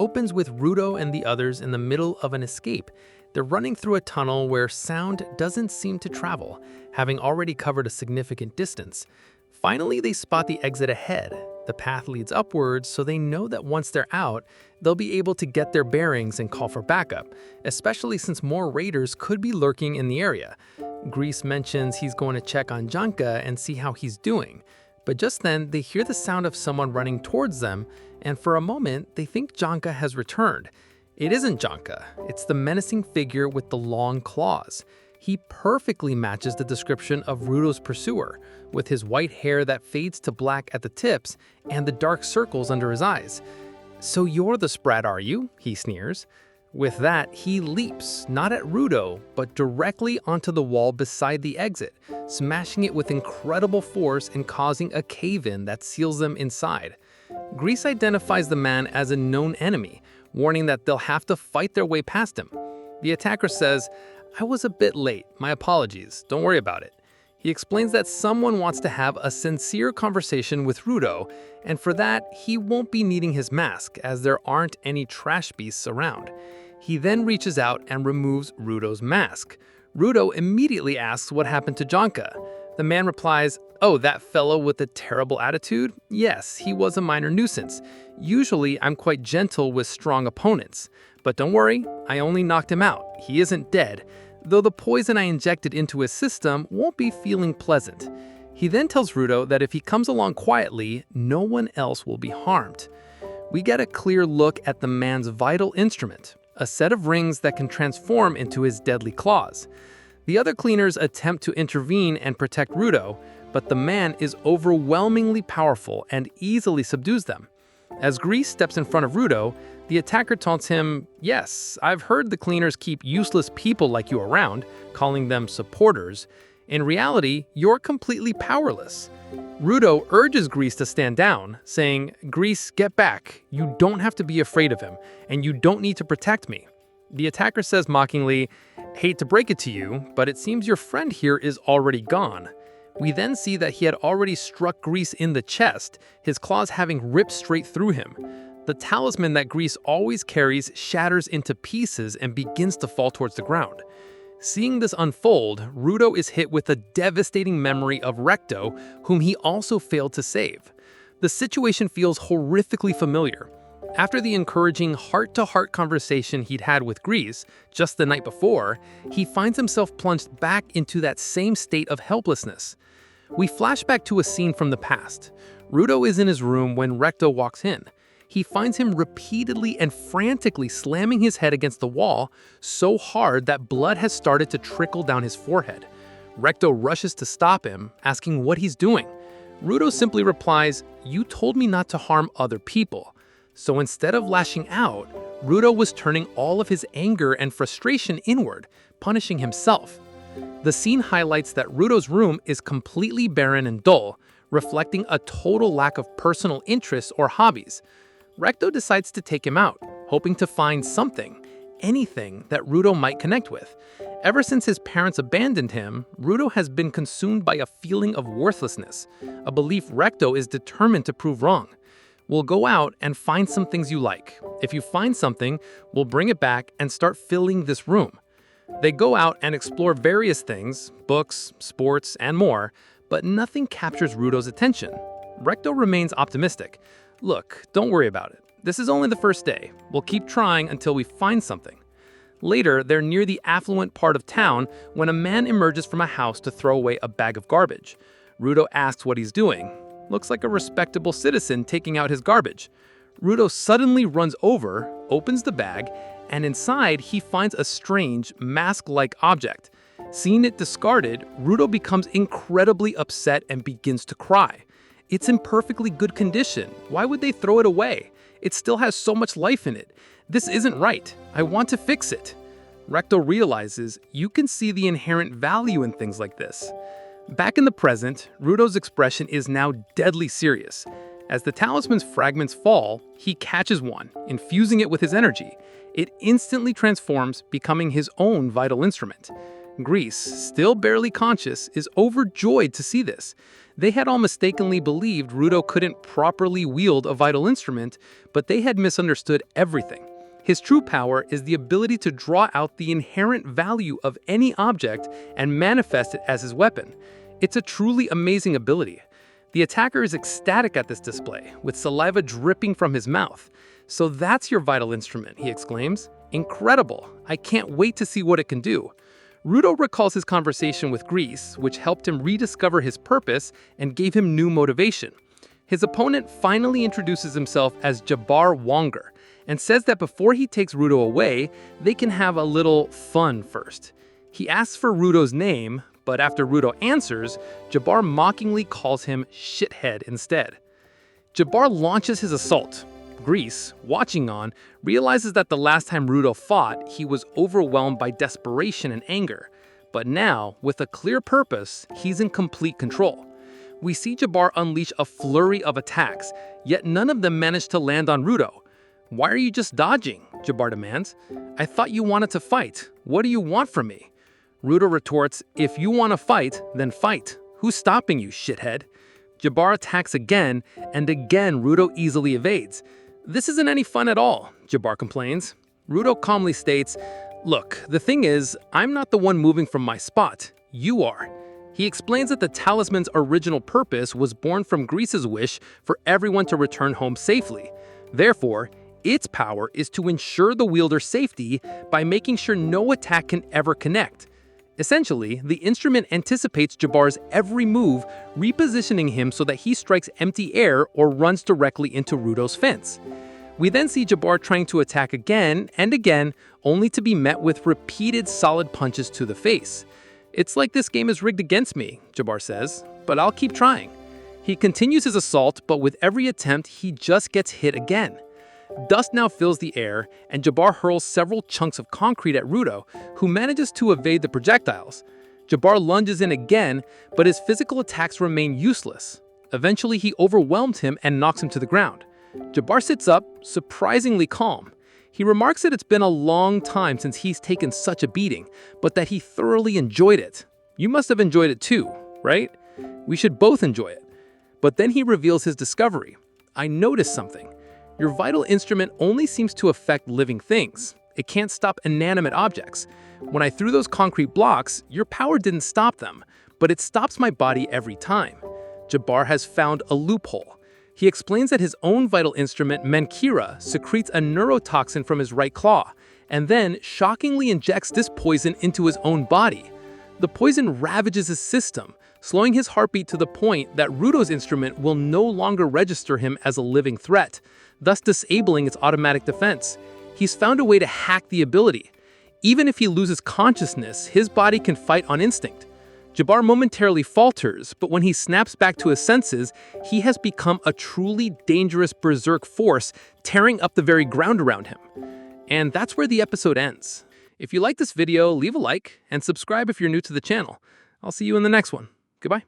Opens with Rudo and the others in the middle of an escape. They're running through a tunnel where sound doesn't seem to travel, having already covered a significant distance. Finally, they spot the exit ahead. The path leads upwards, so they know that once they're out, they'll be able to get their bearings and call for backup, especially since more raiders could be lurking in the area. Grease mentions he's going to check on Janka and see how he's doing. But just then, they hear the sound of someone running towards them, and for a moment, they think Janka has returned. It isn't Janka, it's the menacing figure with the long claws. He perfectly matches the description of Rudo's pursuer, with his white hair that fades to black at the tips and the dark circles under his eyes. "So you're the sprat, are you?" he sneers. With that, he leaps, not at Rudo, but directly onto the wall beside the exit, smashing it with incredible force and causing a cave-in that seals them inside. Grease identifies the man as a known enemy, warning that they'll have to fight their way past him. The attacker says, "I was a bit late, my apologies, don't worry about it." He explains that someone wants to have a sincere conversation with Rudo, and for that, he won't be needing his mask, as there aren't any trash beasts around. He then reaches out and removes Rudo's mask. Rudo immediately asks what happened to Janka. The man replies, "Oh, that fellow with the terrible attitude? Yes, he was a minor nuisance. Usually, I'm quite gentle with strong opponents. But don't worry, I only knocked him out. He isn't dead, though the poison I injected into his system won't be feeling pleasant." He then tells Rudo that if he comes along quietly, no one else will be harmed. We get a clear look at the man's vital instrument, a set of rings that can transform into his deadly claws. The other cleaners attempt to intervene and protect Rudo, but the man is overwhelmingly powerful and easily subdues them. As Grease steps in front of Rudo, the attacker taunts him, "Yes, I've heard the cleaners keep useless people like you around, calling them supporters. In reality, you're completely powerless." Rudo urges Grease to stand down, saying, "Grease, get back. You don't have to be afraid of him, and you don't need to protect me." The attacker says mockingly, "Hate to break it to you, but it seems your friend here is already gone." We then see that he had already struck Grease in the chest, his claws having ripped straight through him. The talisman that Grease always carries shatters into pieces and begins to fall towards the ground. Seeing this unfold, Rudo is hit with a devastating memory of Regto, whom he also failed to save. The situation feels horrifically familiar. After the encouraging heart-to-heart conversation he'd had with Grease just the night before, he finds himself plunged back into that same state of helplessness. We flash back to a scene from the past. Rudo is in his room when Regto walks in. He finds him repeatedly and frantically slamming his head against the wall so hard that blood has started to trickle down his forehead. Regto rushes to stop him, asking what he's doing. Rudo simply replies, "You told me not to harm other people." So instead of lashing out, Rudo was turning all of his anger and frustration inward, punishing himself. The scene highlights that Rudo's room is completely barren and dull, reflecting a total lack of personal interests or hobbies. Regto decides to take him out, hoping to find something, anything that Rudo might connect with. Ever since his parents abandoned him, Rudo has been consumed by a feeling of worthlessness, a belief Regto is determined to prove wrong. "We'll go out and find some things you like. If you find something, we'll bring it back and start filling this room." They go out and explore various things, books, sports, and more, but nothing captures Rudo's attention. Regto remains optimistic. "Look, don't worry about it. This is only the first day. We'll keep trying until we find something." Later, they're near the affluent part of town when a man emerges from a house to throw away a bag of garbage. Rudo asks what he's doing. Looks like a respectable citizen taking out his garbage. Rudo suddenly runs over, opens the bag, and inside he finds a strange, mask-like object. Seeing it discarded, Rudo becomes incredibly upset and begins to cry. It's in perfectly good condition. Why would they throw it away? It still has so much life in it. This isn't right. I want to fix it. Regto realizes you can see the inherent value in things like this. Back in the present, Rudo's expression is now deadly serious. As the talisman's fragments fall, he catches one, infusing it with his energy. It instantly transforms, becoming his own vital instrument. Grease, still barely conscious, is overjoyed to see this. They had all mistakenly believed Rudo couldn't properly wield a vital instrument, but they had misunderstood everything. His true power is the ability to draw out the inherent value of any object and manifest it as his weapon. It's a truly amazing ability. The attacker is ecstatic at this display, with saliva dripping from his mouth. "So that's your vital instrument," he exclaims. "Incredible! I can't wait to see what it can do." Rudo recalls his conversation with Greece, which helped him rediscover his purpose and gave him new motivation. His opponent finally introduces himself as Jabbar Wonger and says that before he takes Rudo away, they can have a little fun first. He asks for Rudo's name, but after Rudo answers, Jabbar mockingly calls him shithead instead. Jabbar launches his assault. Greece, watching on, realizes that the last time Rudo fought, he was overwhelmed by desperation and anger. But now, with a clear purpose, he's in complete control. We see Jabbar unleash a flurry of attacks, yet none of them manage to land on Rudo. "Why are you just dodging?" Jabbar demands. "I thought you wanted to fight. What do you want from me?" Rudo retorts, "If you want to fight, then fight. Who's stopping you, shithead?" Jabbar attacks again, and again Rudo easily evades. "This isn't any fun at all," Jabbar complains. Rudo calmly states, "Look, the thing is, I'm not the one moving from my spot. You are." He explains that the talisman's original purpose was born from Greece's wish for everyone to return home safely. Therefore, its power is to ensure the wielder's safety by making sure no attack can ever connect. Essentially, the instrument anticipates Jabbar's every move, repositioning him so that he strikes empty air or runs directly into Rudo's fence. We then see Jabbar trying to attack again and again, only to be met with repeated solid punches to the face. "It's like this game is rigged against me," Jabbar says, "but I'll keep trying." He continues his assault, but with every attempt, he just gets hit again. Dust now fills the air, and Jabbar hurls several chunks of concrete at Rudo, who manages to evade the projectiles. Jabbar lunges in again, but his physical attacks remain useless. Eventually, he overwhelms him and knocks him to the ground. Jabbar sits up, surprisingly calm. He remarks that it's been a long time since he's taken such a beating, but that he thoroughly enjoyed it. "You must have enjoyed it too, right? We should both enjoy it." But then he reveals his discovery. "I noticed something. Your vital instrument only seems to affect living things. It can't stop inanimate objects. When I threw those concrete blocks, your power didn't stop them, but it stops my body every time." Jabbar has found a loophole. He explains that his own vital instrument, Menkira, secretes a neurotoxin from his right claw, and then shockingly injects this poison into his own body. The poison ravages his system, slowing his heartbeat to the point that Rudo's instrument will no longer register him as a living threat, thus disabling its automatic defense. He's found a way to hack the ability. Even if he loses consciousness, his body can fight on instinct. Jabbar momentarily falters, but when he snaps back to his senses, he has become a truly dangerous berserk force, tearing up the very ground around him. And that's where the episode ends. If you like this video, leave a like and subscribe if you're new to the channel. I'll see you in the next one. Goodbye.